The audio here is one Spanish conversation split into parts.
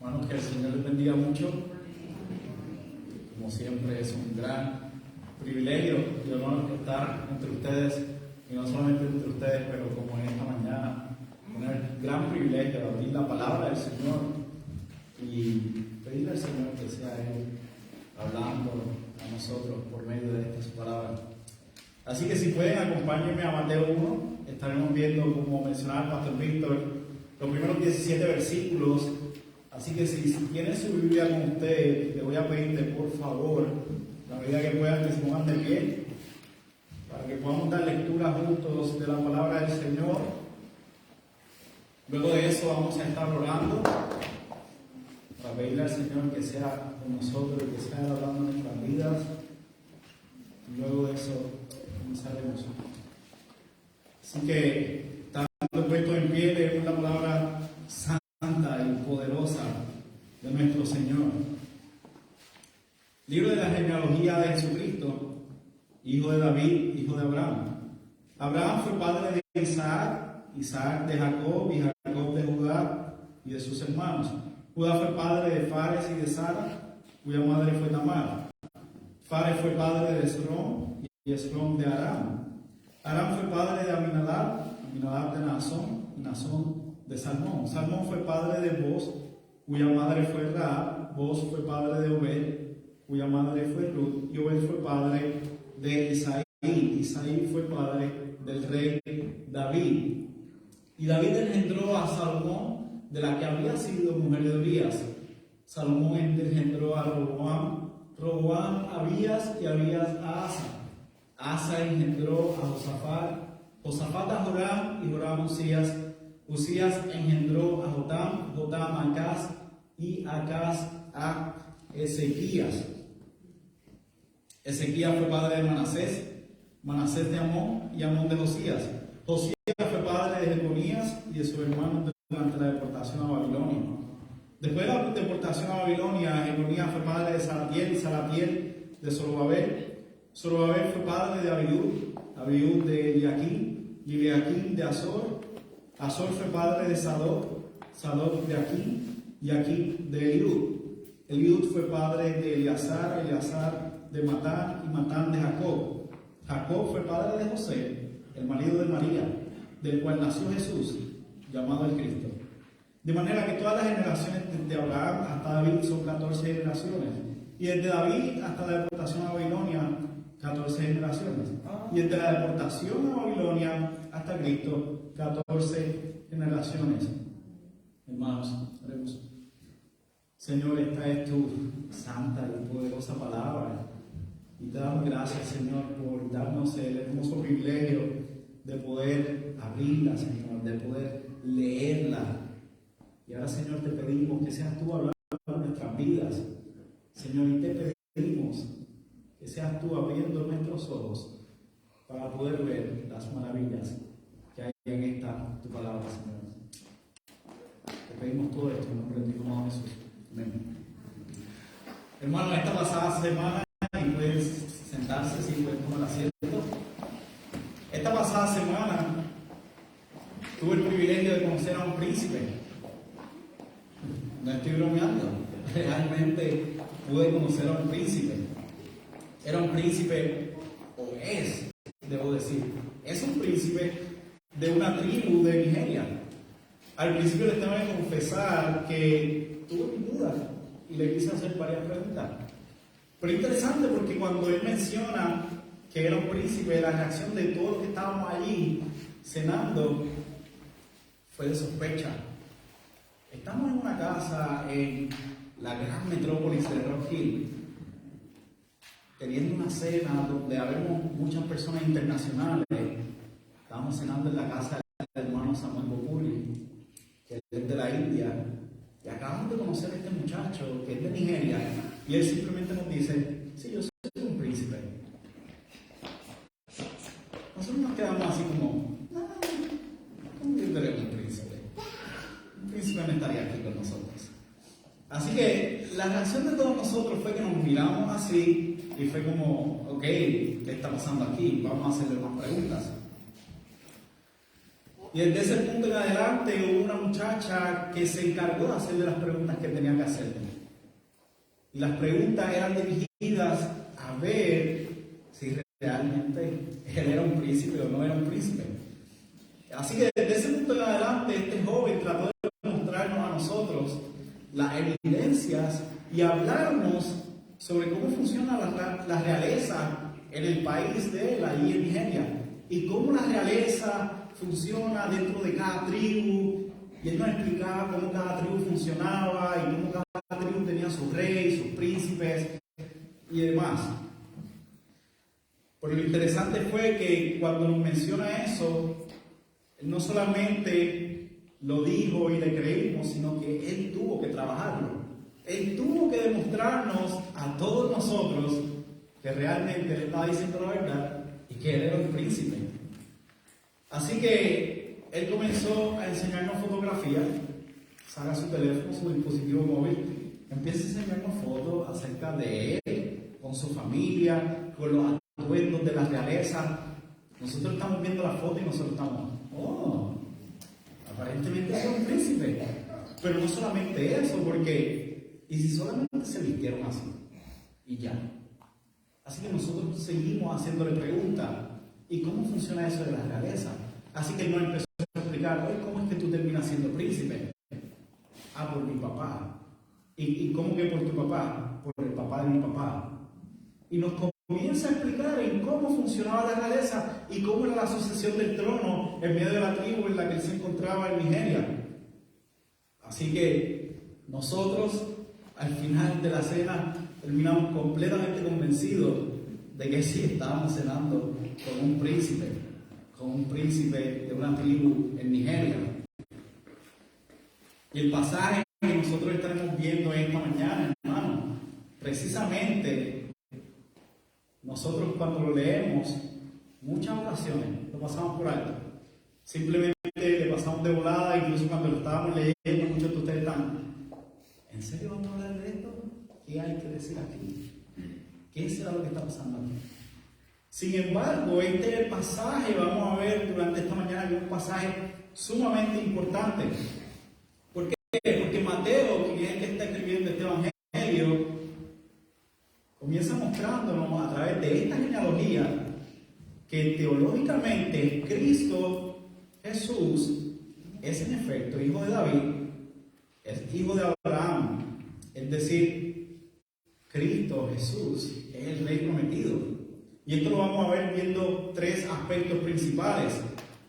Hermanos, que el Señor les bendiga mucho. Como siempre, es un gran privilegio y honor estar entre ustedes, y no solamente entre ustedes, pero como en esta mañana, con el gran privilegio de abrir la palabra del Señor y pedirle al Señor que sea Él hablando a nosotros por medio de estas palabras. Así que si pueden, acompáñenme a Mateo 1. Estaremos viendo, como mencionaba el pastor Víctor, los primeros 17 versículos. Así que si tienen su Biblia con usted, le voy a pedirle por favor, a la medida que puedan, que se pongan de pie, para que podamos dar lectura juntos de la palabra del Señor. Luego de eso vamos a estar orando, para pedirle al Señor que sea con nosotros, que sea hablando en nuestras vidas. Y luego de eso comenzaremos. Así que, estando puestos en pie, leemos la palabra santa y poderosa de nuestro Señor. Libro de la genealogía de Jesucristo, hijo de David, hijo de Abraham. Abraham fue padre de Isaac, Isaac de Jacob y Jacob de Judá y de sus hermanos. Judá fue padre de Fares y de Sara, cuya madre fue Tamar. Fares fue padre de Esrom y Esrom de Aram. Aram fue padre de Aminadab, Aminadab de Naasón y Naasón de Salmón. Salmón fue padre de Boz, cuya madre fue Rahab. Boz fue padre de Obed, cuya madre fue Ruth, y Obed fue padre de Isaí. Isaí fue padre del rey David. Y David engendró a Salomón, de la que había sido mujer de Urías. Salomón engendró a Roboam, Roboam a Abías, y Abías a Asa. Asa engendró a Josafat, Josafat a Joram, y Joram a Usías. Usías engendró a Jotam, Jotam a Acaz, y Acaz a Ezequías. Ezequías fue padre de Manasés, Manasés de Amón, y Amón de Josías. Josías fue padre de Jeconías y de sus hermanos durante la deportación a Babilonia. Después de la deportación a Babilonia, Jeconías fue padre de Salatiel, y Salatiel de Zorobabel. Zorobabel fue padre de Abiud, Abiud de Eliaquim, y Eliaquim de Azor. Azor fue padre de Sadoc, Sadoc de Aquim, y Aquim de Eliud. Eliud fue padre de Eleazar, Eleazar de Matán, y Matán de Jacob. Jacob fue padre de José, el marido de María, del cual nació Jesús, llamado el Cristo. De manera que todas las generaciones desde Abraham hasta David son 14 generaciones, y desde David hasta la deportación a Babilonia 14 generaciones, y desde la deportación a Babilonia hasta Cristo 14 generaciones. Hermanos, oremos. Señor, esta es tu santa y poderosa palabra, y te damos gracias, Señor, por darnos el hermoso privilegio de poder abrirla, Señor, de poder leerla. Y ahora, Señor, te pedimos que seas tú hablando en nuestras vidas, Señor, y te pedimos que seas tú abriendo nuestros ojos para poder ver las maravillas que hay en esta tu palabra, Señor. Te pedimos todo esto en nombre de tu Hijo Jesús. Amén. Hermano, esta pasada semana, y pueden sentarse si pueden tomar asiento. Esta pasada semana tuve el privilegio de conocer a un príncipe. No estoy bromeando, realmente pude conocer a un príncipe. Era un príncipe, o es, debo decir, es un príncipe de una tribu de Nigeria. Al principio les tengo que confesar que tuve mis dudas y le quise hacer varias preguntas. Pero es interesante porque cuando él menciona que era un príncipe, la reacción de todos los que estábamos allí cenando fue de sospecha. Estamos en una casa en la gran metrópolis de Rock Hill, teniendo una cena donde habemos muchas personas internacionales. Estábamos cenando en la casa del hermano Samuel Bokuri, que es de la India, y acabamos de conocer a este muchacho que es de Nigeria, y él simplemente nos dice: sí, yo soy un príncipe. Nosotros nos quedamos así como: no, ¿cómo que tú eres un príncipe? Un príncipe no estaría aquí con nosotros. Así que la reacción de todos nosotros fue que nos miramos así y fue como: ok, ¿qué está pasando aquí? Vamos a hacerle más preguntas. Y desde ese punto en adelante hubo una muchacha que se encargó de hacerle las preguntas que tenía que hacerle. Y las preguntas eran dirigidas a ver si realmente él era un príncipe o no era un príncipe. Así que desde ese punto en adelante este joven trató de mostrarnos a nosotros las evidencias y hablarnos sobre cómo funciona la realeza en el país de él, ahí en Nigeria, y cómo la realeza funciona dentro de cada tribu, y él nos explicaba cómo cada tribu funcionaba y cómo cada tribu tenía su rey, sus príncipes y demás. Pero lo interesante fue que cuando nos menciona eso, él no solamente lo dijo y le creímos, sino que él tuvo que trabajarlo. Él tuvo que demostrarnos a todos nosotros que realmente él estaba diciendo la verdad y que él era un príncipe. Así que él comenzó a enseñarnos fotografía, saca su teléfono, su dispositivo móvil, empieza a enseñarnos fotos acerca de él, con su familia, con los atuendos de la realeza. Nosotros estamos viendo la foto y nosotros estamos, oh, aparentemente es un príncipe. Pero no solamente eso, porque, ¿y si solamente se vistieron así? Y ya. Así que nosotros seguimos haciéndole preguntas. ¿Y cómo funciona eso de la realeza? Así que él nos empezó a explicar, oye, ¿cómo es que tú terminas siendo príncipe? Ah, por mi papá. ¿Y cómo que por tu papá? Por el papá de mi papá. Y nos comienza a explicar en cómo funcionaba la realeza y cómo era la sucesión del trono en medio de la tribu en la que él se encontraba en Nigeria. Así que nosotros, al final de la cena, terminamos completamente convencidos de que sí estábamos cenando con un príncipe de una tribu en Nigeria. Y el pasaje que nosotros estaremos viendo esta mañana, hermano, precisamente nosotros cuando lo leemos, muchas ocasiones lo pasamos por alto. Simplemente le pasamos de volada, incluso cuando lo estábamos leyendo, muchos de ustedes están, ¿en serio vamos a hablar de esto? ¿Qué hay que decir aquí? ¿Qué será lo que está pasando aquí? Sin embargo, este pasaje, vamos a ver durante esta mañana, que es un pasaje sumamente importante. ¿Por qué? Porque Mateo, que es el que está escribiendo este evangelio, comienza mostrándonos a través de esta genealogía que teológicamente Cristo Jesús es en efecto hijo de David, es hijo de Abraham, es decir, Cristo Jesús es el rey prometido. Y esto lo vamos a ver viendo tres aspectos principales.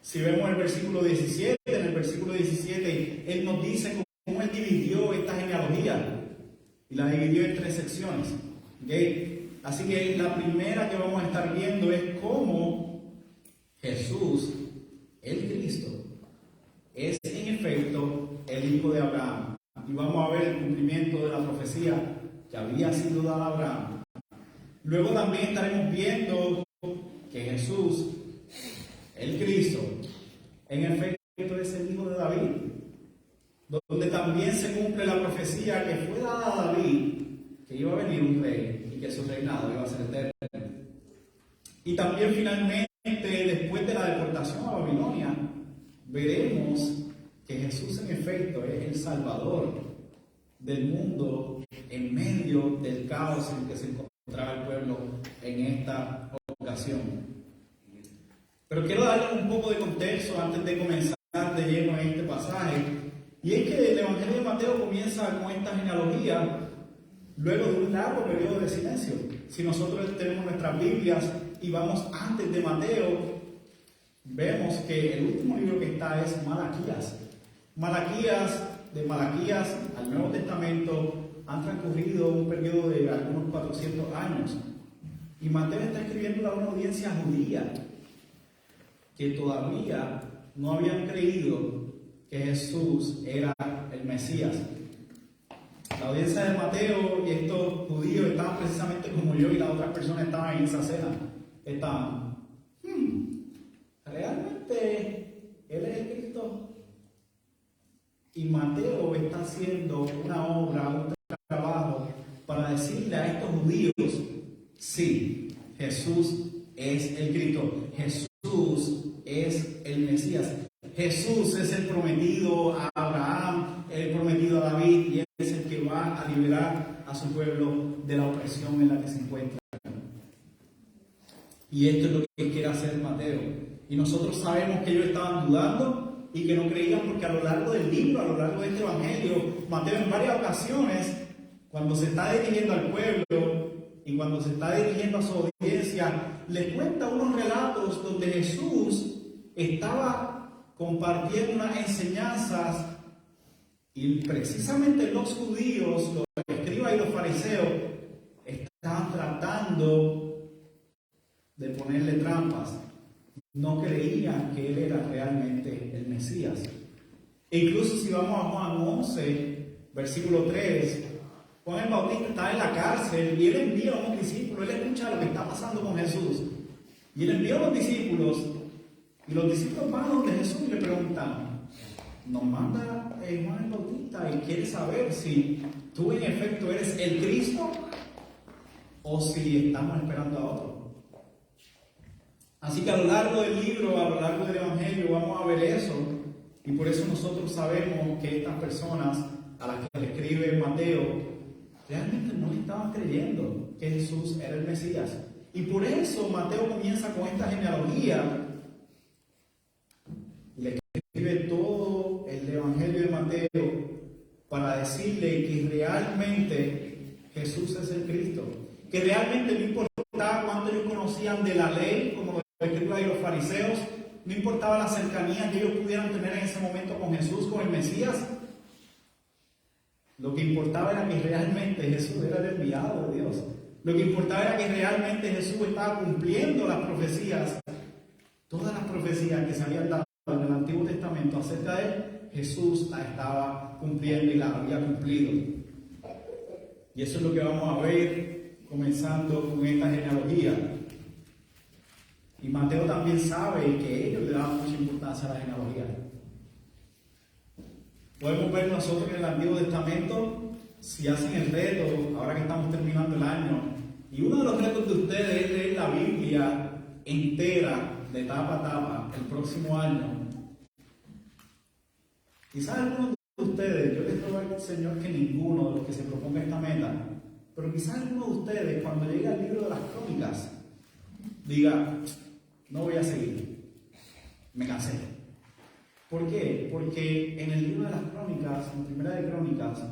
Si vemos el versículo 17, en el versículo 17 Él nos dice cómo Él dividió esta genealogía y la dividió en tres secciones. ¿Okay? Así que la primera que vamos a estar viendo es cómo Jesús, el Cristo, es en efecto el hijo de Abraham. Y vamos a ver el cumplimiento de la profecía que había sido dada a Abraham. Luego también estaremos viendo que Jesús, el Cristo, en efecto es el hijo de David, donde también se cumple la profecía que fue dada a David, que iba a venir un rey y que su reinado iba a ser eterno. Y también finalmente, después de la deportación a Babilonia, veremos que Jesús en efecto es el Salvador del mundo en medio del caos en que se encontraba el pueblo en esta ocasión. Pero quiero darles un poco de contexto antes de comenzar de lleno en este pasaje. Y es que el Evangelio de Mateo comienza con esta genealogía luego de un largo periodo de silencio. Si nosotros tenemos nuestras Biblias y vamos antes de Mateo, vemos que el último libro que está es Malaquías. De Malaquías al Nuevo Testamento han transcurrido un periodo de algunos 400 años. Y Mateo está escribiendo a una audiencia judía que todavía no habían creído que Jesús era el Mesías. La audiencia de Mateo y estos judíos estaban precisamente como yo y las otras personas estaban en esa cena. Estaban, ¿realmente Él es el Cristo? Y Mateo está haciendo una obra, un trabajo para decirle a estos judíos, sí, Jesús es el Cristo, Jesús es el Mesías, Jesús es el prometido a Abraham, el prometido a David, y Él es el que va a liberar a su pueblo de la opresión en la que se encuentra. Y esto es lo que quiere hacer Mateo. Y nosotros sabemos que ellos estaban dudando y que no creían, porque a lo largo del libro, a lo largo de este evangelio, Mateo en varias ocasiones, cuando se está dirigiendo al pueblo y cuando se está dirigiendo a su audiencia, le cuenta unos relatos donde Jesús estaba compartiendo unas enseñanzas y precisamente los judíos, los escribas y los fariseos, estaban tratando de ponerle trampas. No creían que Él era realmente el Mesías. E incluso si vamos a Juan 11, versículo 3, Juan el Bautista está en la cárcel y él envía a unos discípulos, él escucha lo que está pasando con Jesús. Y él envía a los discípulos, y los discípulos van donde Jesús y le preguntan, nos manda Juan el Bautista y quiere saber si tú en efecto eres el Cristo o si estamos esperando a otro. Así que a lo largo del libro, a lo largo del Evangelio, vamos a ver eso. Y por eso nosotros sabemos que estas personas a las que le escribe Mateo realmente no estaban creyendo que Jesús era el Mesías. Y por eso Mateo comienza con esta genealogía. Le escribe todo el Evangelio de Mateo para decirle que realmente Jesús es el Cristo. Que realmente no importaba cuánto ellos conocían de la ley, como los escribas y los fariseos, no importaba la cercanía que ellos pudieran tener en ese momento con Jesús, con el Mesías. Lo que importaba era que realmente Jesús era el enviado de Dios. Lo que importaba era que realmente Jesús estaba cumpliendo las profecías, todas las profecías que se habían dado en el Antiguo Testamento acerca de él, Jesús las estaba cumpliendo y las había cumplido. Y eso es lo que vamos a ver comenzando con esta genealogía. Y Mateo también sabe que ellos le daban mucha importancia a la genealogía. Podemos ver nosotros en el Antiguo Testamento, si hacen el reto, ahora que estamos terminando el año, y uno de los retos de ustedes es leer la Biblia entera, de tapa a tapa, el próximo año. Quizás algunos de ustedes, yo les ruego al Señor que ninguno de los que se proponga esta meta, pero quizás alguno de ustedes, cuando llegue al libro de las Crónicas, diga, no voy a seguir, me cansé. ¿Por qué? Porque en el libro de las Crónicas, en Primera de Crónicas,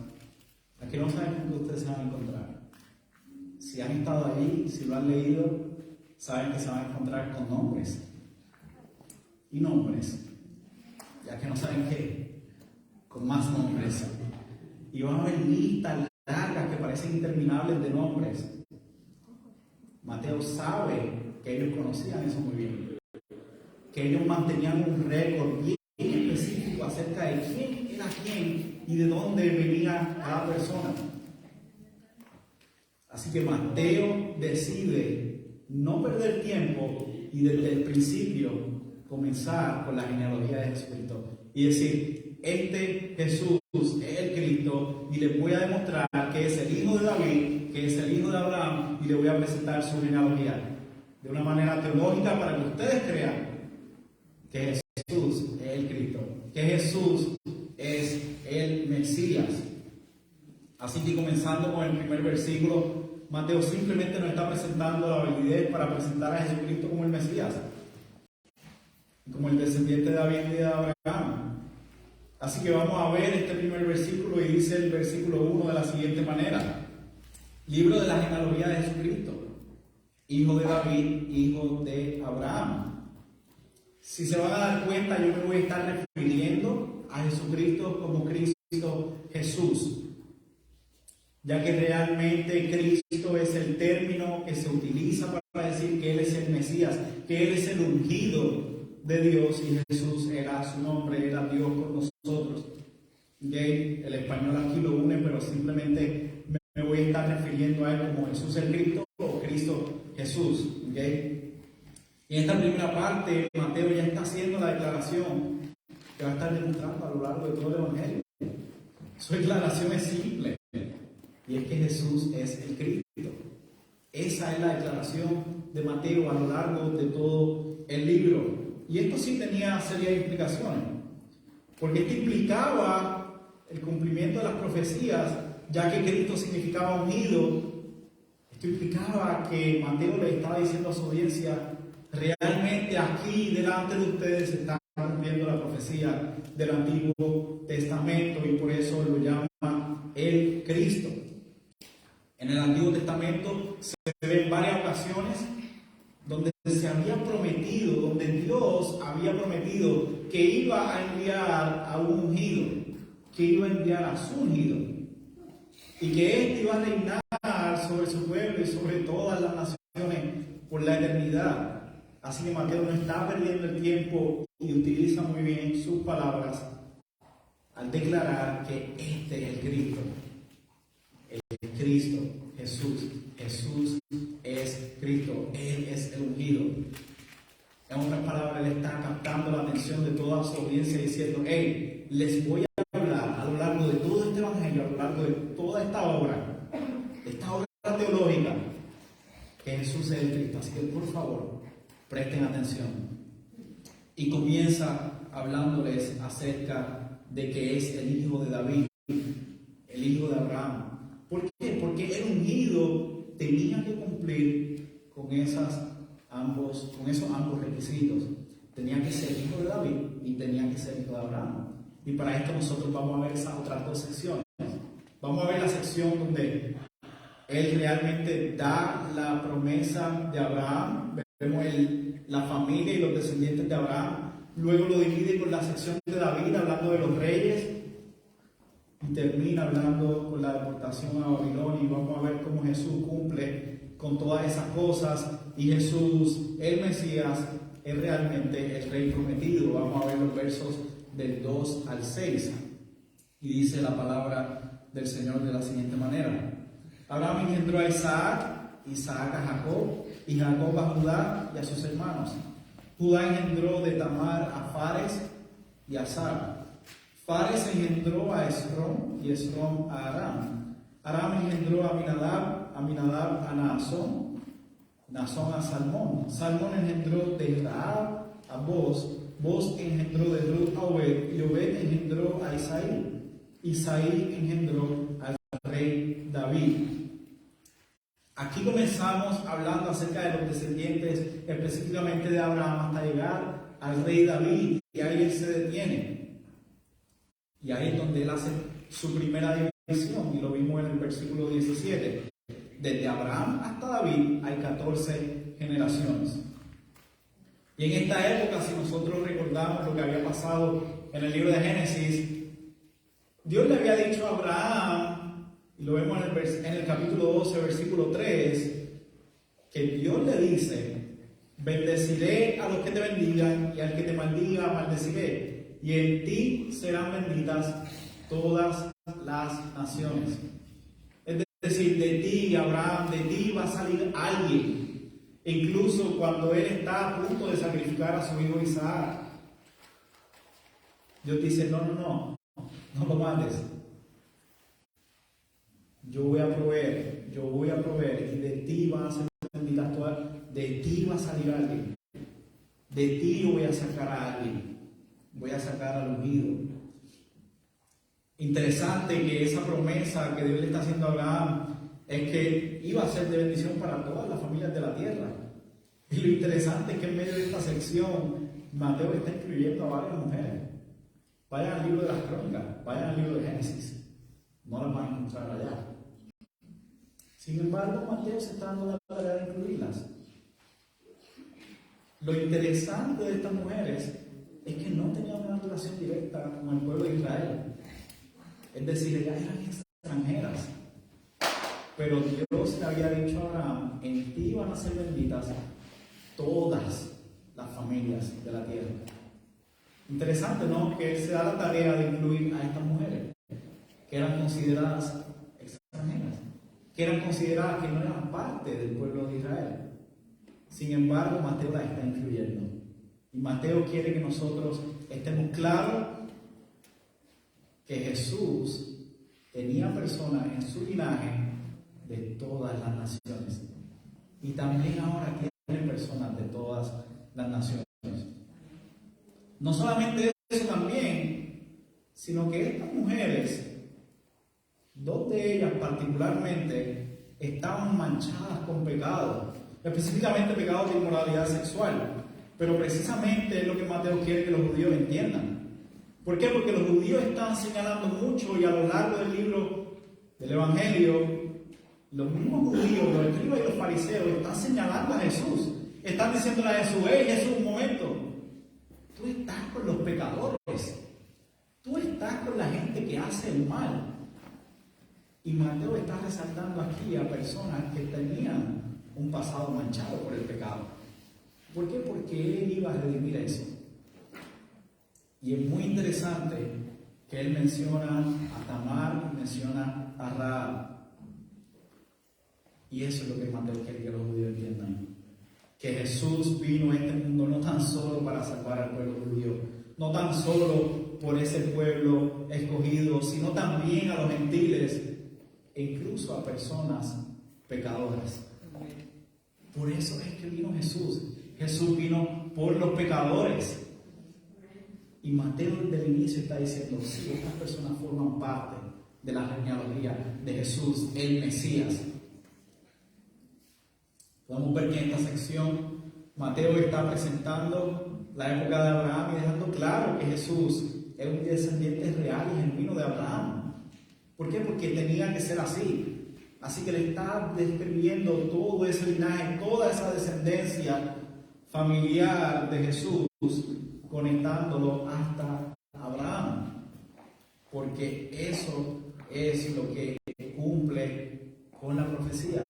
aquí no saben con qué ustedes se van a encontrar. Si han estado allí, si lo han leído, saben que se van a encontrar con nombres. Y nombres, ya que no saben qué, con más nombres. Y van a ver listas largas que parecen interminables de nombres. Mateo sabe que ellos conocían eso muy bien. Que ellos mantenían un récord bien específico acerca de quién era quién y de dónde venía cada persona. Así que Mateo decide no perder tiempo y desde el principio comenzar con la genealogía de Jesucristo y decir, este Jesús es el Cristo y les voy a demostrar que es el hijo de David, que es el hijo de Abraham, y les voy a presentar su genealogía de una manera teológica para que ustedes crean que Jesús es el Cristo, que Jesús es el Mesías. Así que comenzando con el primer versículo, Mateo simplemente nos está presentando la validez para presentar a Jesucristo como el Mesías, como el descendiente de David y de Abraham. Así que vamos a ver este primer versículo y dice el versículo 1 de la siguiente manera. Libro de la genealogía de Jesucristo, hijo de David, hijo de Abraham. Si se van a dar cuenta, yo me voy a estar refiriendo a Jesucristo como Cristo Jesús, ya que realmente Cristo es el término que se utiliza para decir que Él es el Mesías, que Él es el ungido de Dios y Jesús era su nombre, era Dios con nosotros. ¿Okay? El español aquí lo une, pero simplemente me voy a estar refiriendo a Él como Jesús el Cristo o Cristo Jesús. ¿Okay? Y en esta primera parte, Mateo ya está haciendo la declaración que va a estar demostrando a lo largo de todo el Evangelio. Su declaración es simple, y es que Jesús es el Cristo. Esa es la declaración de Mateo a lo largo de todo el libro. Y esto sí tenía serias implicaciones. porque esto implicaba el cumplimiento de las profecías, ya que Cristo significaba ungido. Esto implicaba que Mateo le estaba diciendo a su audiencia: realmente aquí delante de ustedes se está cumpliendo la profecía del Antiguo Testamento, y por eso lo llama el Cristo. En el Antiguo Testamento se ve en varias ocasiones donde se había prometido, donde Dios había prometido que iba a enviar a un ungido, que iba a enviar a su ungido, y que éste iba a reinar sobre su pueblo y sobre todas las naciones por la eternidad. Así que Mateo no está perdiendo el tiempo y utiliza muy bien sus palabras al declarar que este es el Cristo. El Cristo, Jesús. Jesús es Cristo. Él es el ungido. En otras palabras, él está captando la atención de toda su audiencia diciendo: hey, les voy a hablar a lo largo de todo este evangelio, a lo largo de toda esta obra teológica, que Jesús es el Cristo. Así que por favor, presten atención. Y comienza hablándoles acerca de que es el hijo de David, el hijo de Abraham. ¿Por qué? Porque el ungido tenía que cumplir con esos ambos requisitos. Tenía que ser hijo de David y tenía que ser hijo de Abraham. Y para esto nosotros vamos a ver esas otras dos secciones. Vamos a ver la sección donde él realmente da la promesa de Abraham. Vemos la familia y los descendientes de Abraham. Luego lo divide con la sección de David, hablando de los reyes. Y termina hablando con la deportación a Babilonia. Y vamos a ver cómo Jesús cumple con todas esas cosas. Y Jesús, el Mesías, es realmente el rey prometido. Vamos a ver los versos del 2 al 6. Y dice la palabra del Señor de la siguiente manera: Abraham engendró a Isaac, Isaac a Jacob, y Jacob a Judá y a sus hermanos. Judá engendró de Tamar a Fares y a Zar. Fares engendró a Esrom, y Esrom a Aram. Aram engendró a Aminadab a Naasón, Naasón a Salmón. Salmón engendró de Rahab a Boz. Boz engendró de Ruth a Obed, y Obed engendró a Isaí. Isaí engendró al rey David. Aquí comenzamos hablando acerca de los descendientes, específicamente de Abraham, hasta llegar al rey David, y ahí él se detiene. Y ahí es donde él hace su primera división, y lo vimos en el versículo 17. Desde Abraham hasta David hay 14 generaciones. Y en esta época, si nosotros recordamos lo que había pasado en el libro de Génesis, Dios le había dicho a Abraham, y lo vemos en el capítulo 12, versículo 3, que Dios le dice: bendeciré a los que te bendigan, y al que te maldiga maldeciré, y en ti serán benditas todas las naciones. Es decir, de ti, Abraham, de ti va a salir alguien. E incluso cuando él está a punto de sacrificar a su hijo Isaac, Dios dice: no lo mates. Yo voy a proveer, y de ti van a ser benditas todas, de ti va a salir alguien, de ti yo voy a sacar a alguien, voy a sacar al ungido. Interesante que esa promesa que Dios le está haciendo a Abraham es que iba a ser de bendición para todas las familias de la tierra. Y lo interesante es que en medio de esta sección Mateo está incluyendo a varias mujeres. Vayan al libro de las Crónicas, vayan al libro de Génesis, no las van a encontrar allá. Sin embargo, Mateo se está dando la tarea de incluirlas. Lo interesante de estas mujeres es que no tenían una relación directa con el pueblo de Israel. Es decir, ellas eran extranjeras. Pero Dios le había dicho a Abraham: en ti van a ser benditas todas las familias de la tierra. Interesante, ¿no? Que él se da la tarea de incluir a estas mujeres, que eran consideradas extranjeras, que eran consideradas que no eran parte del pueblo de Israel. Sin embargo, Mateo las está incluyendo. Y Mateo quiere que nosotros estemos claros que Jesús tenía personas en su linaje de todas las naciones. Y también ahora tiene personas de todas las naciones. No solamente eso, también sino que estas mujeres, dos de ellas particularmente, estaban manchadas con pecado, específicamente pecado de inmoralidad sexual. Pero precisamente es lo que Mateo quiere que los judíos entiendan. ¿Por qué? Porque los judíos están señalando mucho, y a lo largo del libro del Evangelio, los mismos judíos, los escribas y los fariseos, están señalando a Jesús. Están diciéndole a Jesús: hey, Jesús, un momento, tú estás con los pecadores, tú estás con la gente que hace el mal. Y Mateo está resaltando aquí a personas que tenían un pasado manchado por el pecado. ¿Por qué? Porque él iba a redimir eso. Y es muy interesante que él menciona a Tamar y menciona a Rahab. Y eso es lo que Mateo quiere que los judíos entiendan. Que Jesús vino a este mundo no tan solo para salvar al pueblo judío, no tan solo por ese pueblo escogido, sino también a los gentiles e incluso a personas pecadoras. Por eso es que vino Jesús. Jesús vino por los pecadores. Y Mateo desde el inicio está diciendo: sí, estas personas forman parte de la genealogía de Jesús, el Mesías. Podemos ver que en esta sección Mateo está presentando la época de Abraham y dejando claro que Jesús es un descendiente real y genuino de Abraham. ¿Por qué? Porque tenía que ser así. Así que le está describiendo todo ese linaje, toda esa descendencia familiar de Jesús, conectándolo hasta Abraham. Porque eso es lo que cumple con la profecía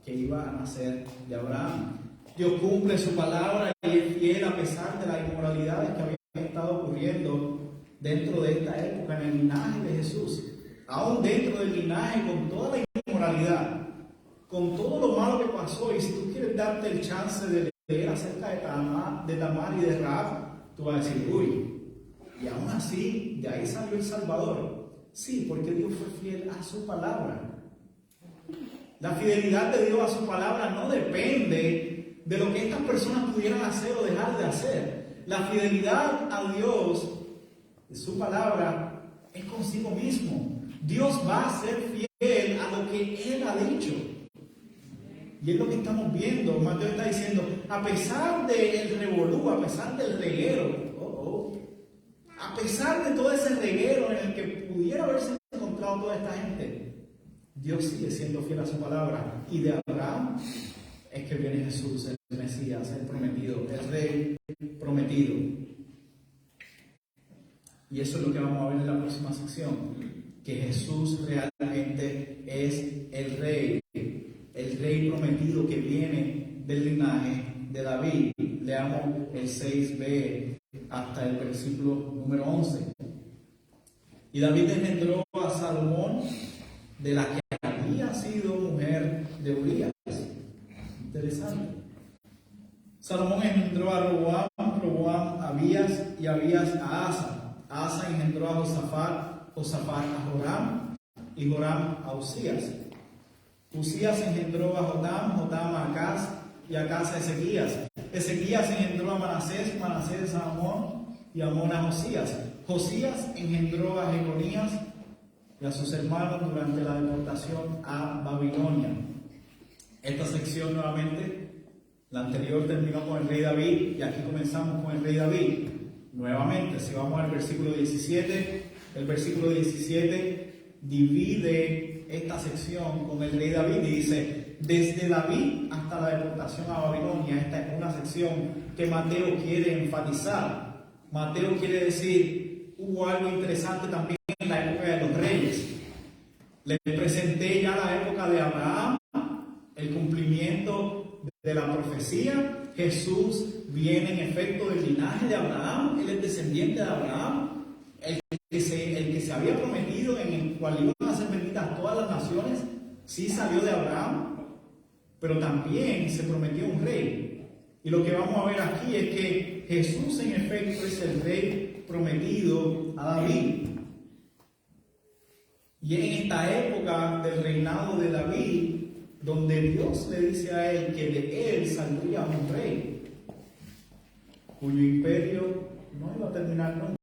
que iba a nacer de Abraham. Dios cumple su palabra y es fiel a pesar de las inmoralidades que habían estado ocurriendo dentro de esta época en el linaje de Jesús. Aún dentro del linaje, con toda la inmoralidad, con todo lo malo que pasó. Y si tú quieres darte el chance de leer acerca de Tamar y de Rahab, tú vas a decir: uy, y aún así de ahí salió el Salvador. Sí, porque Dios fue fiel a su palabra. La fidelidad de Dios a su palabra no depende de lo que estas personas pudieran hacer o dejar de hacer. La fidelidad a Dios, de su palabra, es consigo mismo. Dios va a ser fiel a lo que Él ha dicho. Y es lo que estamos viendo. Mateo está diciendo: a pesar del revolú, a pesar del reguero, a pesar de todo ese reguero en el que pudiera haberse encontrado toda esta gente, Dios sigue siendo fiel a su palabra. Y de Abraham es que viene Jesús, el Mesías, el prometido, el Rey prometido. Y eso es lo que vamos a ver en la próxima sección, que Jesús realmente es el Rey prometido que viene del linaje de David. Leamos el 6b hasta el versículo número 11. Y David engendró a Salomón, de la que había sido mujer de Urías. Interesante. Salomón engendró a Roboam, Roboam a Abías y Abías a Asa. Asa engendró a Josafat, Josafat a Joram y Joram a Usías. Usías engendró a Jotam, Jotam a Acaz y Acaz a Ezequías. Ezequías engendró a Manasés, Manasés a Amón y Amón a Josías. Josías engendró a Jeconías y a sus hermanos durante la deportación a Babilonia. Esta sección nuevamente, la anterior terminó con el rey David y aquí comenzamos con el rey David. Nuevamente, si vamos al versículo 17, el versículo 17 divide esta sección con el rey David y dice: desde David hasta la deportación a Babilonia. Esta es una sección que Mateo quiere enfatizar. Mateo quiere decir: hubo algo interesante también en la época de los reyes. Les presenté ya la época de Abraham, el cumplimiento de la profecía. Jesús viene en efecto del linaje de Abraham, él es descendiente de Abraham, el que se había prometido, en el cual iban a ser benditas todas las naciones, sí salió de Abraham, pero también se prometió un rey. Y lo que vamos a ver aquí es que Jesús en efecto es el rey prometido a David. Y en esta época del reinado de David, donde Dios le dice a él que de él saldría un rey, cuyo imperio no iba a terminar nunca.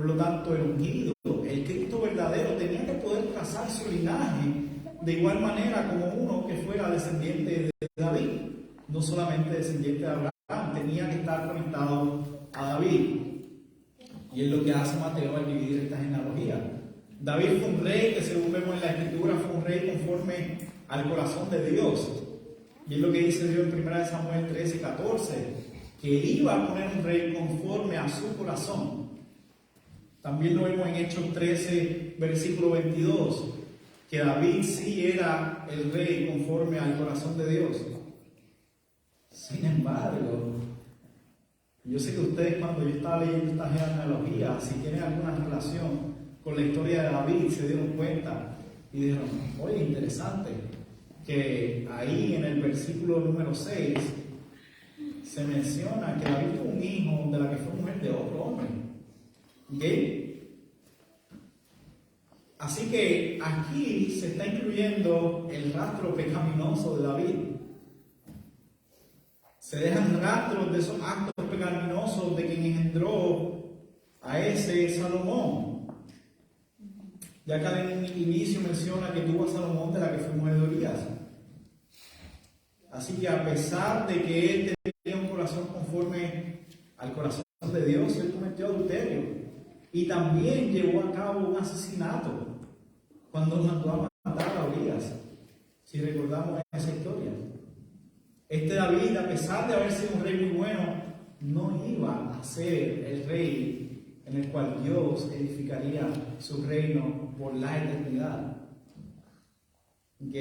Por lo tanto, el ungido, el Cristo verdadero, tenía que poder trazar su linaje de igual manera como uno que fuera descendiente de David, no solamente descendiente de Abraham, tenía que estar conectado a David. Y es lo que hace Mateo al dividir esta genealogía. David fue un rey que, según vemos en la Escritura, fue un rey conforme al corazón de Dios. Y es lo que dice Dios en 1 Samuel 13:14, que iba a poner un rey conforme a su corazón. También lo vemos en Hechos 13, versículo 22, que David sí era el rey conforme al corazón de Dios. Sin embargo, yo sé que ustedes, cuando yo estaba leyendo esta genealogía, si tienen alguna relación con la historia de David, se dieron cuenta y dijeron: oye, interesante, que ahí en el versículo número 6 se menciona que David fue un hijo de la que fue mujer de otro hombre. ¿Ok? Así que aquí se está incluyendo el rastro pecaminoso de David. Se dejan rastros de esos actos pecaminosos de quien engendró a ese Salomón. Ya que al inicio menciona que tuvo a Salomón de la que fue mujer de Urías. Así que a pesar de que él tenía un corazón conforme al corazón de Dios, él cometió adulterio. Y también llevó a cabo un asesinato cuando mandó a matar a Urías, si recordamos esa historia. Este David, a pesar de haber sido un rey muy bueno, no iba a ser el rey en el cual Dios edificaría su reino por la eternidad. ¿Ok?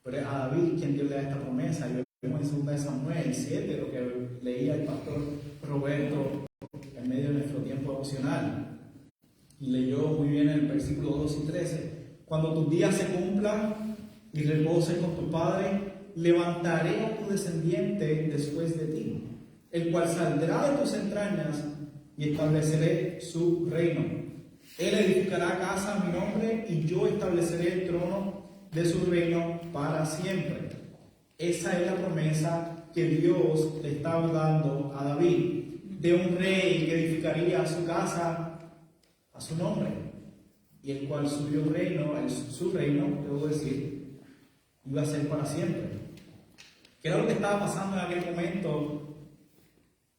Pero a David quien Dios le da esta promesa. Yo vemos en 2 Samuel 7, lo que leía el pastor Roberto en medio de nuestro tiempo devocional. Y leyó muy bien en el versículo 2 y 13. Cuando tus días se cumplan y reposes con tu padre, levantaré a tu descendiente después de ti, el cual saldrá de tus entrañas, y estableceré su reino. Él edificará casa a mi nombre, y yo estableceré el trono de su reino para siempre. Esa es la promesa que Dios le estaba dando a David, de un rey que edificaría su casa a su nombre, y el cual su reino, debo decir, iba a ser para siempre. ¿Qué era lo que estaba pasando en aquel momento?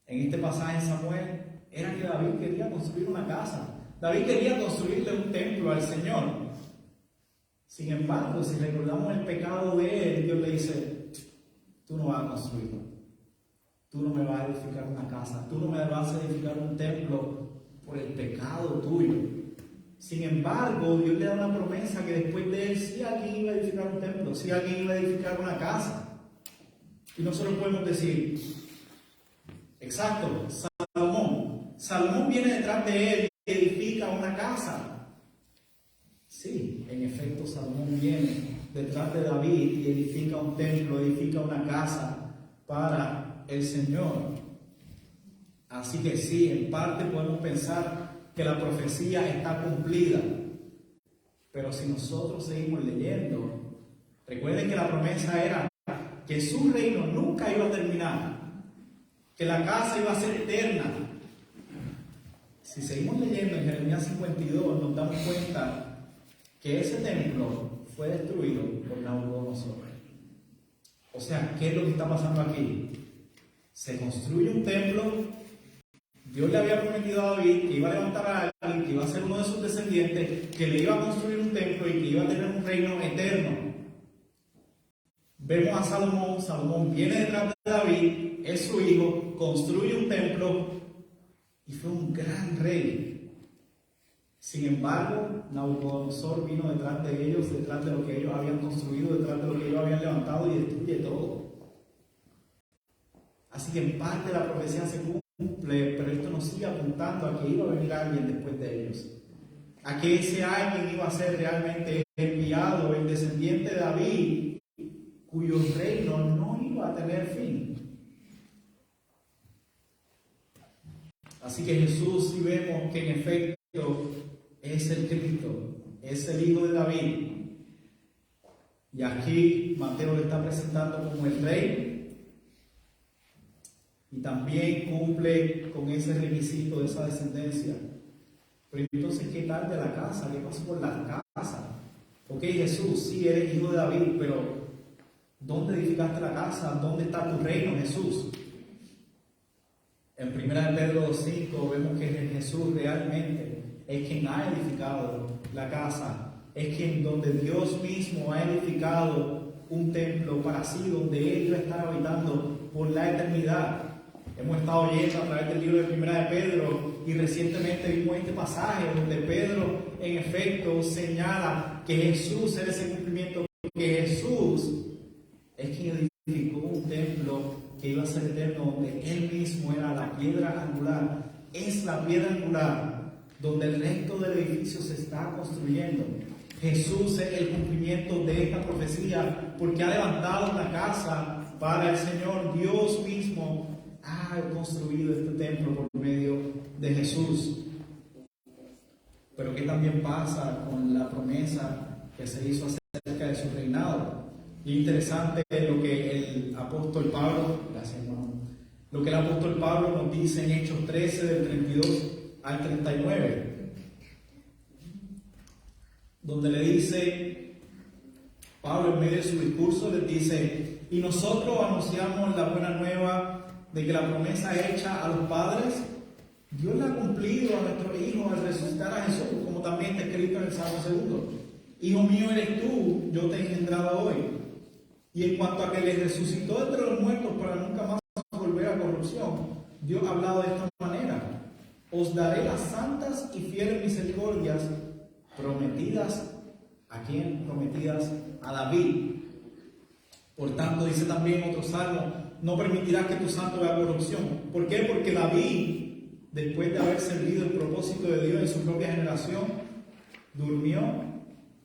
En este pasaje en Samuel, era que David quería construir una casa. David quería construirle un templo al Señor. Sin embargo, si recordamos el pecado de él, Dios le dice: tú no vas a construirlo, tú no me vas a edificar una casa, tú no me vas a edificar un templo por el pecado tuyo. Sin embargo, Dios le da una promesa que después de él sí alguien iba a edificar un templo, sí alguien iba a edificar una casa. Y nosotros podemos decir: exacto, Salomón viene detrás de él y edifica una casa. Sí, en efecto, Salomón viene detrás de David y edifica un templo, edifica una casa para el Señor. Así que sí, en parte podemos pensar que la profecía está cumplida. Pero si nosotros seguimos leyendo, recuerden que la promesa era que su reino nunca iba a terminar, que la casa iba a ser eterna. Si seguimos leyendo en Jeremías 52, nos damos cuenta que ese templo fue destruido por Nabucodonosor. O sea, ¿qué es lo que está pasando aquí? Se construye un templo. Dios le había prometido a David que iba a levantar a alguien, que iba a ser uno de sus descendientes, que le iba a construir un templo y que iba a tener un reino eterno. Vemos a Salomón viene detrás de David, es su hijo, construye un templo y fue un gran rey. Sin embargo, Nabucodonosor vino detrás de ellos, detrás de lo que ellos habían construido, detrás de lo que ellos habían levantado, y destruye todo. Así que en parte la profecía se cumple, pero esto nos sigue apuntando a que iba a venir alguien después de ellos, a que ese alguien iba a ser realmente enviado, el descendiente de David, cuyo reino no iba a tener fin. Así que Jesús, si vemos que en efecto es el Cristo, es el Hijo de David, y aquí Mateo le está presentando como el Rey. y también cumple con ese requisito de esa descendencia. Pero entonces, ¿qué tal de la casa? ¿Qué pasa con la casa? Ok, Jesús, sí, eres hijo de David, pero ¿dónde edificaste la casa? ¿Dónde está tu reino, Jesús? En 1 Pedro 5 vemos que Jesús realmente es quien ha edificado la casa, es quien donde Dios mismo ha edificado un templo para sí, donde Él va a estar habitando por la eternidad. Hemos estado yendo a través del libro de 1 Pedro y recientemente vimos este pasaje donde Pedro en efecto señala que Jesús era ese cumplimiento, que Jesús es quien edificó un templo que iba a ser eterno, donde Él mismo era la piedra angular, es la piedra angular donde el resto del edificio se está construyendo. Jesús es el cumplimiento de esta profecía porque ha levantado una casa para el Señor. Dios mismo ha construido este templo por medio de Jesús. Pero ¿qué también pasa con la promesa que se hizo acerca de su reinado? Y interesante lo que el apóstol Pablo, gracias hermano, lo que el apóstol Pablo nos dice en Hechos 13 del 32 al 39, donde le dice, Pablo en medio de su discurso les dice, y nosotros anunciamos la buena nueva de que la promesa hecha a los padres, Dios la ha cumplido a nuestros hijos al resucitar a Jesús, como también está escrito en el Salmo 2. Hijo mío eres tú, yo te he engendrado hoy. Y en cuanto a que le resucitó entre los muertos para nunca más volver a corrupción, Dios ha hablado de esta manera, os daré las santas y fieles misericordias prometidas, ¿a quién? Prometidas a David. Por tanto, dice también otro salmo, no permitirás que tu santo vea corrupción. ¿Por qué? Porque David, después de haber servido el propósito de Dios en su propia generación, durmió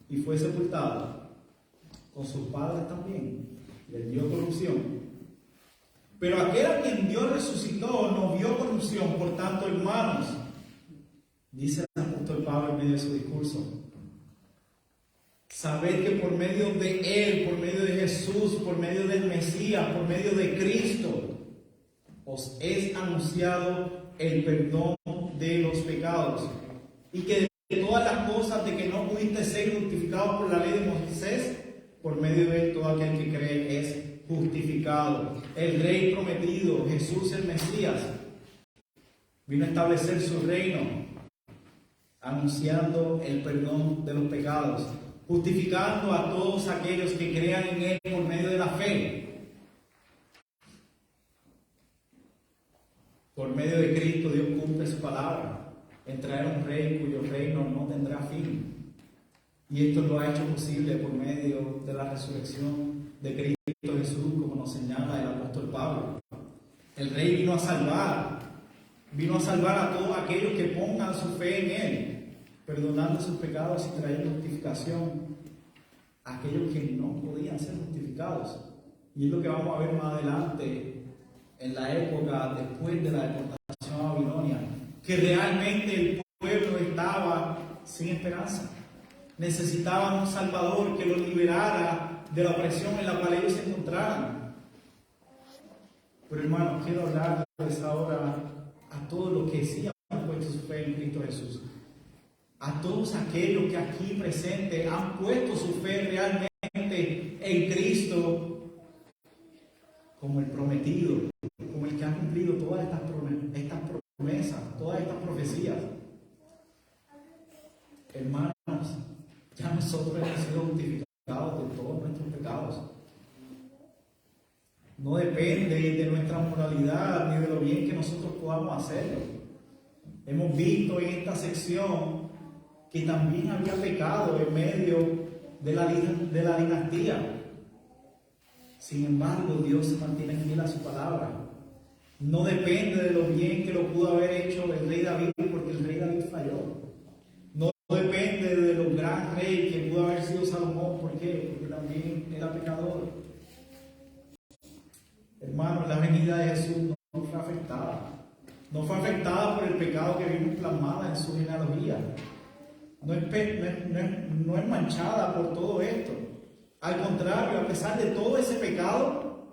y fue sepultado. Con sus padres también les dio corrupción. Pero aquel a quien Dios resucitó no vio corrupción. Por tanto, hermanos, dice el apóstol Pablo en medio de su discurso, sabed que por medio de Él, por medio de Jesús, por medio del Mesías, por medio de Cristo, os es anunciado el perdón de los pecados. Y que de todas las cosas de que no pudiste ser justificados por la ley de Moisés, por medio de Él todo aquel que cree es justificado. El Rey prometido, Jesús el Mesías, vino a establecer su reino, anunciando el perdón de los pecados, justificando a todos aquellos que crean en Él por medio de la fe. Por medio de Cristo Dios cumple su palabra en traer un Rey cuyo reino no tendrá fin. Y esto lo ha hecho posible por medio de la resurrección de Cristo Jesús, como nos señala el apóstol Pablo. El Rey vino a salvar a todos aquellos que pongan su fe en Él, perdonando sus pecados y trayendo justificación a aquellos que no podían ser justificados. Y es lo que vamos a ver más adelante en la época después de la deportación a Babilonia, que realmente el pueblo estaba sin esperanza. Necesitaban un Salvador que los liberara de la opresión en la cual ellos se encontraban. Pero hermanos, quiero hablarles ahora a todos los que sí han puesto su fe en Cristo Jesús. A todos aquellos que aquí presentes han puesto su fe realmente en Cristo como el prometido, como el que ha cumplido todas estas promesas, todas estas profecías. Hermanos, ya nosotros hemos sido justificados de todos nuestros pecados. No depende de nuestra moralidad ni de lo bien que nosotros podamos hacerlo. Hemos visto en esta sección que también había pecado en medio de la dinastía. Sin embargo, Dios se mantiene fiel a su palabra. No depende de lo bien que lo pudo haber hecho el rey David, porque el rey David falló. No depende de lo gran rey que pudo haber sido Salomón. ¿Por qué? Porque también era pecador. Hermanos, la venida de Jesús no fue afectada. No fue afectada por el pecado que vimos plasmada en su genealogía. No es manchada por todo esto. Al contrario, a pesar de todo ese pecado,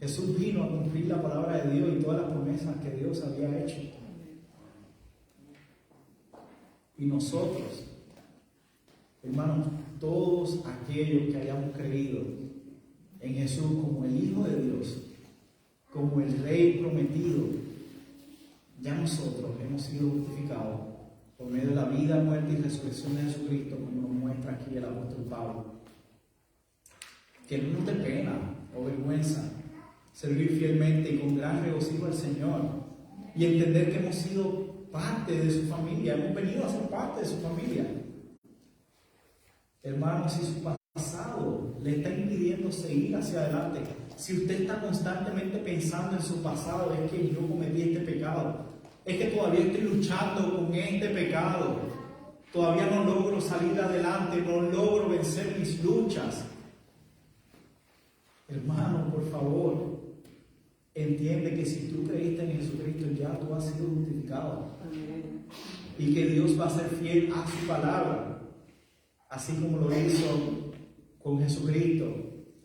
Jesús vino a cumplir la palabra de Dios y todas las promesas que Dios había hecho. Y nosotros, hermanos, todos aquellos que hayamos creído en Jesús como el Hijo de Dios, como el Rey prometido, ya nosotros hemos sido justificados por medio de la vida, muerte y resurrección de Jesucristo, como nos muestra aquí el apóstol Pablo. Que no nos dé pena o vergüenza servir fielmente y con gran regocijo al Señor y entender que hemos sido parte de su familia, hemos venido a ser parte de su familia. Hermanos, si su pasado le está impidiendo seguir hacia adelante, si usted está constantemente pensando en su pasado, es que yo cometí este pecado, es que todavía estoy luchando con este pecado, todavía no logro salir adelante, no logro vencer mis luchas. Hermano, por favor, entiende que si tú creíste en Jesucristo, ya tú has sido justificado. Y que Dios va a ser fiel a su palabra, así como lo hizo con Jesucristo.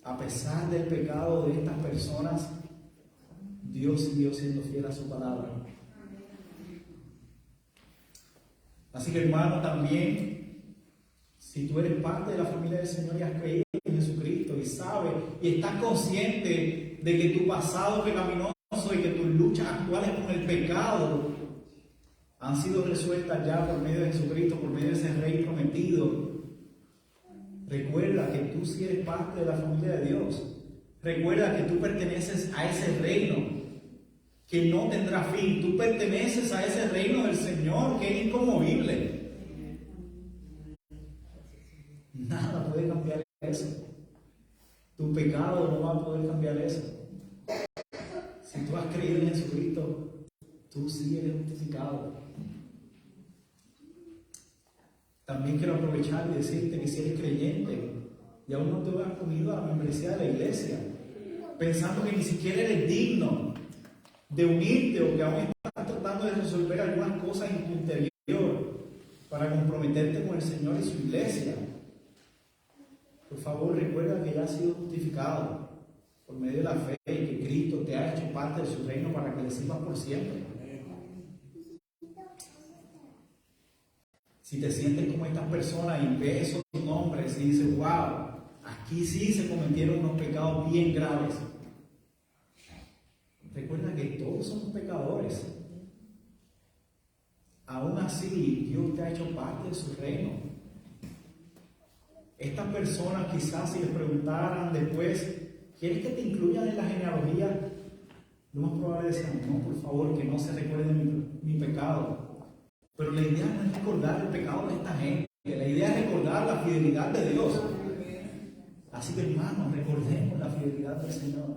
A pesar del pecado de estas personas, Dios siguió siendo fiel a su palabra. Así que, hermano, también, si tú eres parte de la familia del Señor y has creído en Jesucristo y sabes y estás consciente de que tu pasado pecaminoso y que tus luchas actuales con el pecado han sido resueltas ya por medio de Jesucristo, por medio de ese Rey prometido, recuerda que tú sí eres parte de la familia de Dios. Recuerda que tú perteneces a ese reino que no tendrá fin. Tú perteneces a ese reino del Señor que es inconmovible. Nada puede cambiar eso. Tu pecado no va a poder cambiar eso. Si tú has creído en Jesucristo, tú sí eres justificado. También quiero aprovechar y decirte que si eres creyente y aún no te has unido a la membresía de la iglesia, pensando que ni siquiera eres digno de unirte o que aún estás tratando de resolver algunas cosas en tu interior para comprometerte con el Señor y su iglesia, por favor recuerda que ya has sido justificado por medio de la fe y que Cristo te ha hecho parte de su reino para que le sirvas por siempre. Si te sientes como estas personas y ves esos nombres y dices, wow, aquí sí se cometieron unos pecados bien graves. Recuerda que todos somos pecadores. Aún así, Dios te ha hecho parte de su reino. Estas personas quizás si les preguntaran después, ¿quieres que te incluyan en la genealogía? Lo más probable decían, no, por favor, que no se recuerde mi pecado. Pero la idea no es recordar el pecado de esta gente, la idea es recordar la fidelidad de Dios. Así que, hermanos, recordemos la fidelidad del Señor.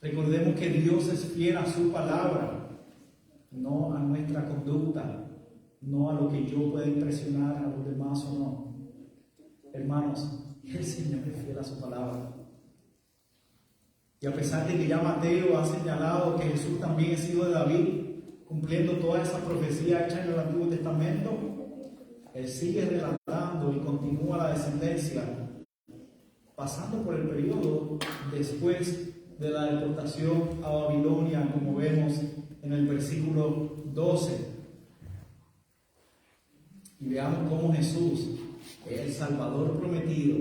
Recordemos que Dios es fiel a su palabra, no a nuestra conducta, no a lo que yo pueda impresionar a los demás o no. Hermanos, el Señor es fiel a su palabra. Y a pesar de que ya Mateo ha señalado que Jesús también es hijo de David, cumpliendo toda esa profecía hecha en el Antiguo Testamento, él sigue relatando y continúa la descendencia, pasando por el periodo después de la deportación a Babilonia, como vemos en el versículo 12. Y veamos cómo Jesús es el Salvador prometido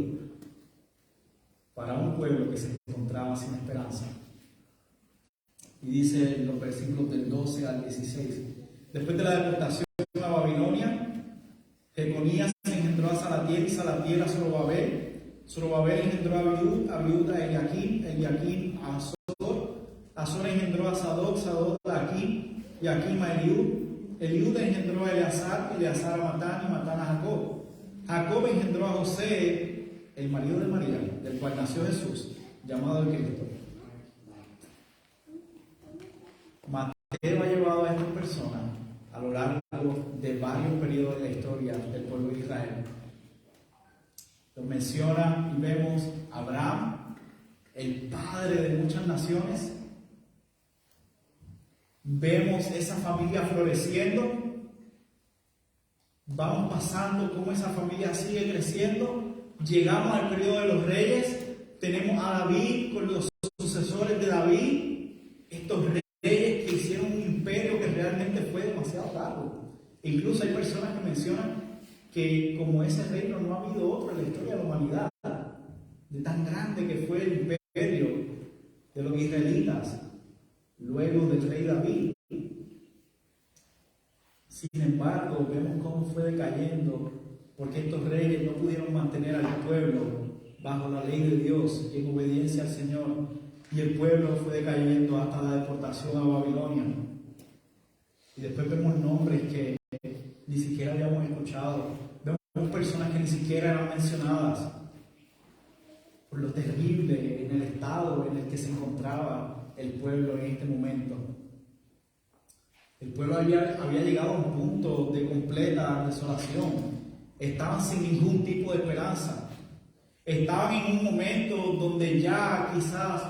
para un pueblo que se encontraba sin esperanza. Y dice en los versículos del 12 al 16: después de la deportación a Babilonia, Jeconías engendró a Salatiel y Salatiel a Zorobabel. Zorobabel engendró a Abiud a Eliaquim a Azor engendró a Sadoc a Aquim y Aquim a Eliud engendró a Eleazar a Matán y Matán a Jacob. Jacob engendró a José, el marido de María, del cual nació Jesús, llamado el Cristo. Mateo ha llevado a estas personas a lo largo de varios periodos de la historia del pueblo de Israel. Lo menciona y vemos a Abraham, el padre de muchas naciones. Vemos esa familia floreciendo. Vamos pasando cómo esa familia sigue creciendo. Llegamos al periodo de los reyes. Tenemos a David con los sucesores de estos reyes que hicieron un imperio que realmente fue demasiado largo. Incluso hay personas que mencionan que como ese reino no ha habido otro en la historia de la humanidad, de tan grande que fue el imperio de los israelitas, luego del rey David. Sin embargo, vemos cómo fue decayendo, porque estos reyes no pudieron mantener al pueblo bajo la ley de Dios y en obediencia al Señor, y el pueblo fue decayendo hasta la deportación a Babilonia. Y después vemos nombres que ni siquiera habíamos escuchado, vemos personas que ni siquiera eran mencionadas por lo terrible en el estado en el que se encontraba el pueblo en este momento. El pueblo había llegado a un punto de completa desolación. Estaban sin ningún tipo de esperanza. Estaban en un momento donde ya quizás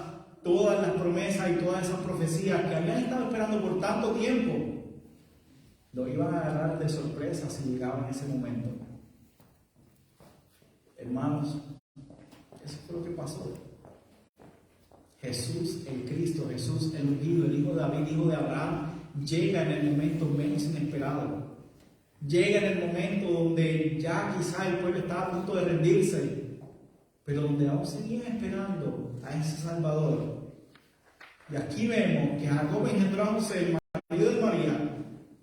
todas las promesas y todas esas profecías que habían estado esperando por tanto tiempo, lo iban a agarrar de sorpresa si llegaban en ese momento. Hermanos, eso fue lo que pasó. Jesús, el Cristo, Jesús, el ungido, el hijo de David, hijo de Abraham, llega en el momento menos inesperado. Llega en el momento donde ya quizás el pueblo estaba a punto de rendirse, pero donde aún seguían esperando a ese Salvador. Y aquí vemos que Jacob engendró a José, el marido de María,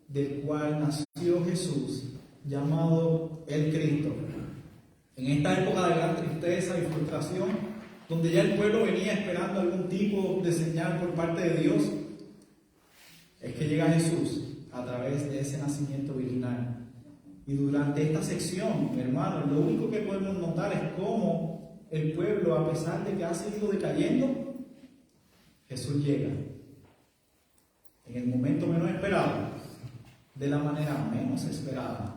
del cual nació Jesús, llamado el Cristo. En esta época de gran tristeza y frustración, donde ya el pueblo venía esperando algún tipo de señal por parte de Dios, es que llega Jesús a través de ese nacimiento virginal. Y durante esta sección, hermanos, lo único que podemos notar es cómo el pueblo, a pesar de que ha seguido decayendo, Jesús llega en el momento menos esperado, de la manera menos esperada,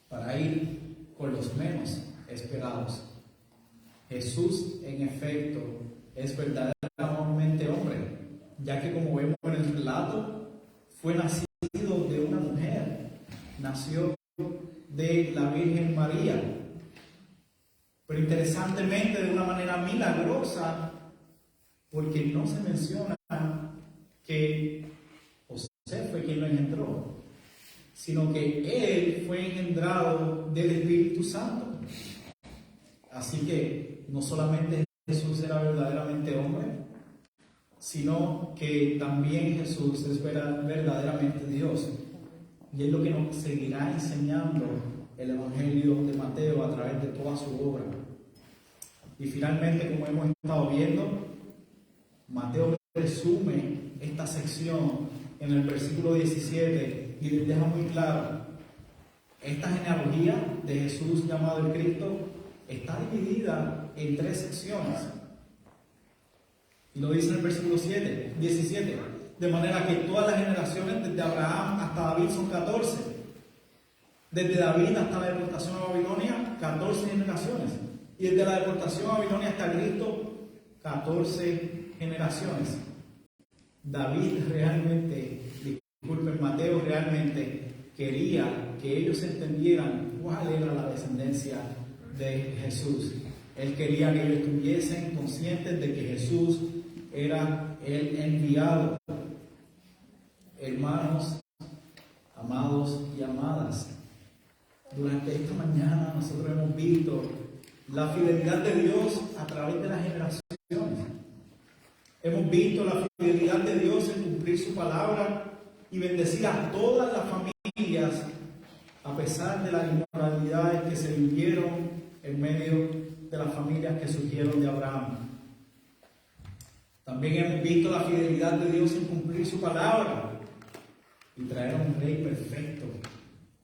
para ir con los menos esperados. Jesús, en efecto, es verdaderamente hombre, ya que como vemos en el relato, fue nacido de una mujer, nació de la Virgen María, pero interesantemente de una manera milagrosa, porque no se menciona que José fue quien lo engendró, sino que él fue engendrado del Espíritu Santo. Así que no solamente Jesús era verdaderamente hombre, sino que también Jesús es verdaderamente Dios. Y es lo que nos seguirá enseñando el Evangelio de Mateo a través de toda su obra. Y finalmente, como hemos estado viendo, Mateo resume esta sección en el versículo 17 y les deja muy claro: esta genealogía de Jesús llamado el Cristo está dividida en 3 secciones. Y lo dice en el versículo 17. De manera que todas las generaciones desde Abraham hasta David son 14. Desde David hasta la deportación a Babilonia, 14 generaciones. Y desde la deportación a Babilonia hasta Cristo, 14 generaciones. David realmente, disculpen, Mateo realmente quería que ellos entendieran cuál era la descendencia de Jesús. Él quería que ellos estuviesen conscientes de que Jesús era el enviado. Hermanos, amados y amadas, durante esta mañana nosotros hemos visto la fidelidad de Dios a través de las generaciones. Hemos visto la fidelidad de Dios en cumplir su palabra y bendecir a todas las familias a pesar de las inmoralidades que se vivieron en medio de las familias que surgieron de Abraham. También hemos visto la fidelidad de Dios en cumplir su palabra y traer a un rey perfecto,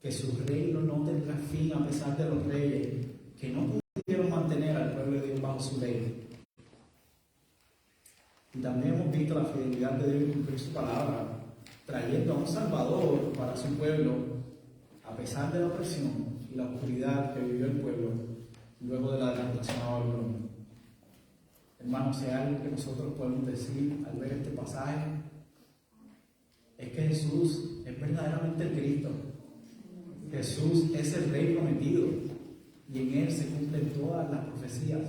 que su reino no tendrá fin a pesar de los reyes que no pudieron mantener al pueblo de Dios bajo su ley. Y también hemos visto la fidelidad de Dios en cumplir su palabra, trayendo a un Salvador para su pueblo, a pesar de la opresión y la oscuridad que vivió el pueblo luego de la deportación a Babilonia. Hermanos, si hay algo que nosotros podemos decir al ver este pasaje, es que Jesús es verdaderamente el Cristo. Jesús es el Rey prometido y en Él se cumplen todas las profecías.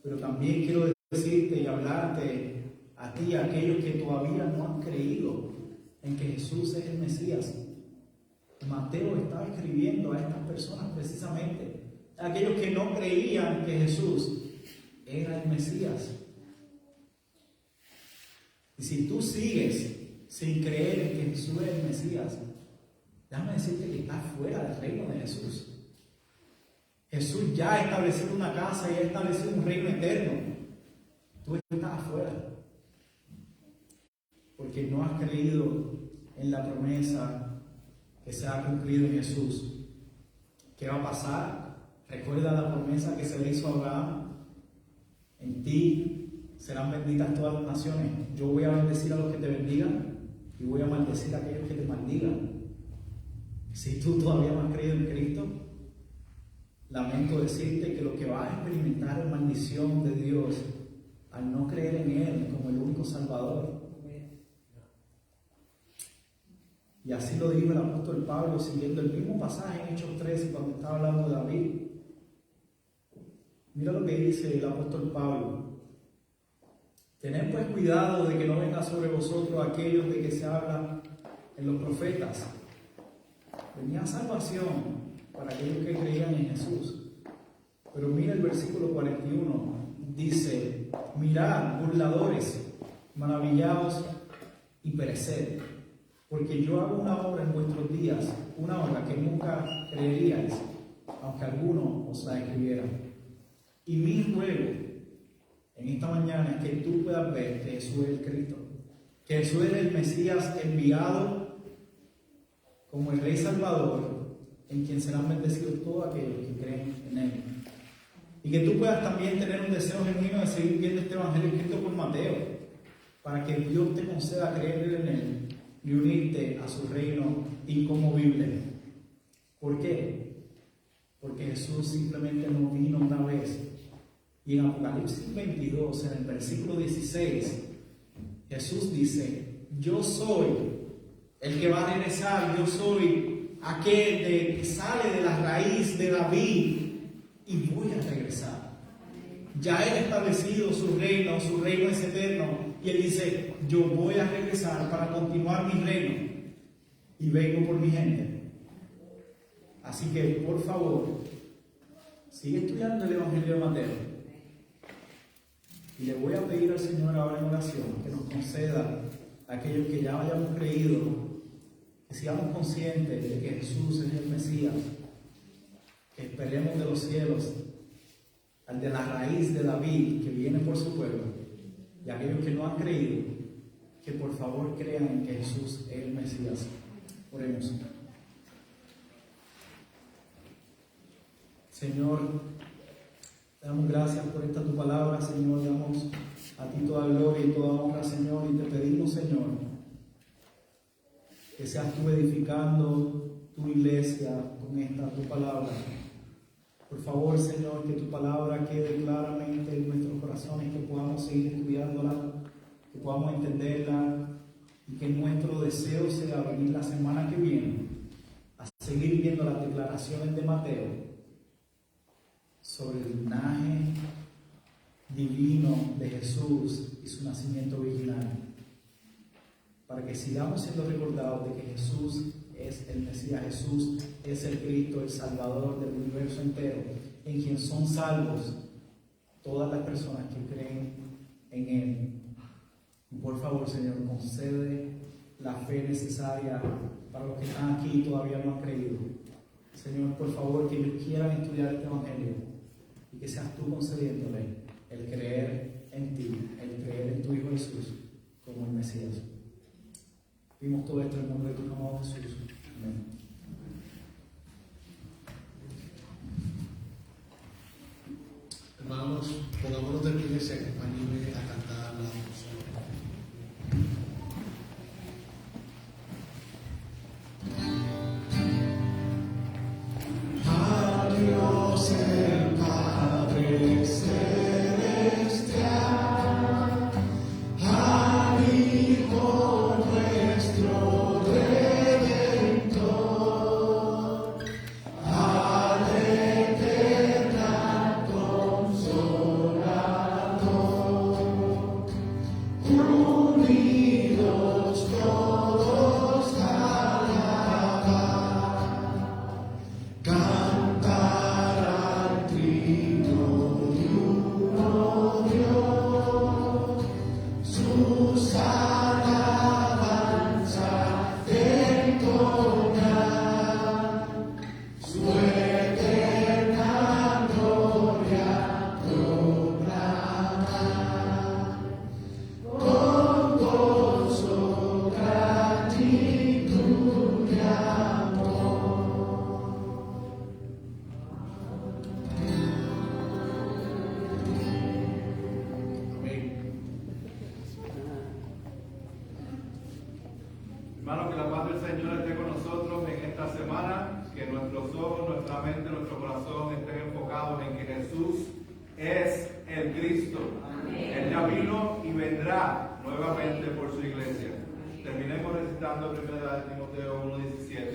Pero también quiero decirte y hablarte a ti, a aquellos que todavía no han creído en que Jesús es el Mesías. Mateo estaba escribiendo a estas personas precisamente, a aquellos que no creían que Jesús era el Mesías. Y si tú sigues sin creer en que Jesús es el Mesías, déjame decirte que estás fuera del reino de Jesús. Jesús ya ha establecido una casa y ha establecido un reino eterno. Tú estás afuera porque no has creído en la promesa que se ha cumplido en Jesús. ¿Qué va a pasar? Recuerda la promesa que se le hizo a Abraham: en ti serán benditas todas las naciones. Yo voy a bendecir a los que te bendigan y voy a maldecir a aquellos que te maldigan. Si tú todavía no has creído en Cristo, lamento decirte que lo que vas a experimentar es maldición de Dios al no creer en Él como el único Salvador. Y así lo dijo el apóstol Pablo, siguiendo el mismo pasaje en Hechos 13, cuando estaba hablando de David. Mira lo que dice el apóstol Pablo: tened pues cuidado de que no venga sobre vosotros aquellos de que se habla en los profetas. Venía salvación para aquellos que creían en Jesús. Pero mira el versículo 41, dice: mirad, burladores, maravillaos y pereced, porque yo hago una obra en vuestros días, una obra que nunca creeríais, aunque alguno os la escribiera. Y mi ruego en esta mañana es que tú puedas ver que Jesús es el Cristo, que Jesús es el Mesías enviado como el Rey Salvador, en quien serán bendecidos todos aquellos que creen en Él. Y que tú puedas también tener un deseo genuino de seguir viendo este Evangelio escrito por Mateo, para que Dios te conceda creer en Él y unirte a su reino inconmovible. ¿Por qué? Porque Jesús simplemente no vino una vez. Y en Apocalipsis 22, en el versículo 16, Jesús dice: yo soy el que va a regresar, yo soy aquel que sale de la raíz de David y voy a regresar. Ya Él ha establecido su reino es eterno. Y Él dice: yo voy a regresar para continuar mi reino y vengo por mi gente. Así que, por favor, sigue estudiando el Evangelio de Mateo. Y le voy a pedir al Señor ahora en oración que nos conceda a aquellos que ya hayamos creído, que sigamos conscientes de que Jesús es el Mesías, que esperemos de los cielos al de la raíz de David que viene por su pueblo. Y aquellos que no han creído, que por favor crean en que Jesús es el Mesías. Oremos. Señor, te damos gracias por esta tu palabra, Señor. Le damos a ti toda gloria y toda honra, Señor. Y te pedimos, Señor, que seas tú edificando tu iglesia con esta tu palabra. Por favor, Señor, que tu palabra quede claramente en nuestros corazones, que podamos seguir estudiándola, que podamos entenderla y que nuestro deseo sea venir la semana que viene a seguir viendo las declaraciones de Mateo sobre el linaje divino de Jesús y su nacimiento virginal, para que sigamos siendo recordados de que Jesús es el Mesías, Jesús es el Cristo, el Salvador del universo entero, en quien son salvos todas las personas que creen en Él. Y por favor, Señor, concede la fe necesaria para los que están aquí y todavía no han creído. Señor, por favor, que ellos quieran estudiar este Evangelio y que seas tú concediéndole el creer en ti, el creer en tu Hijo Jesús como el Mesías. Vimos todo esto en el nombre de tu amado Jesús. Amén. Hermanos, pongámonos de pie y se acompañen a cantar la canción. Al Hijo nuestro Rey. nuestros ojos, nuestra mente, nuestro corazón estén enfocados en que Jesús es el Cristo. Él ya vino y vendrá nuevamente por su iglesia. Terminemos recitando 1 Timoteo 1:17.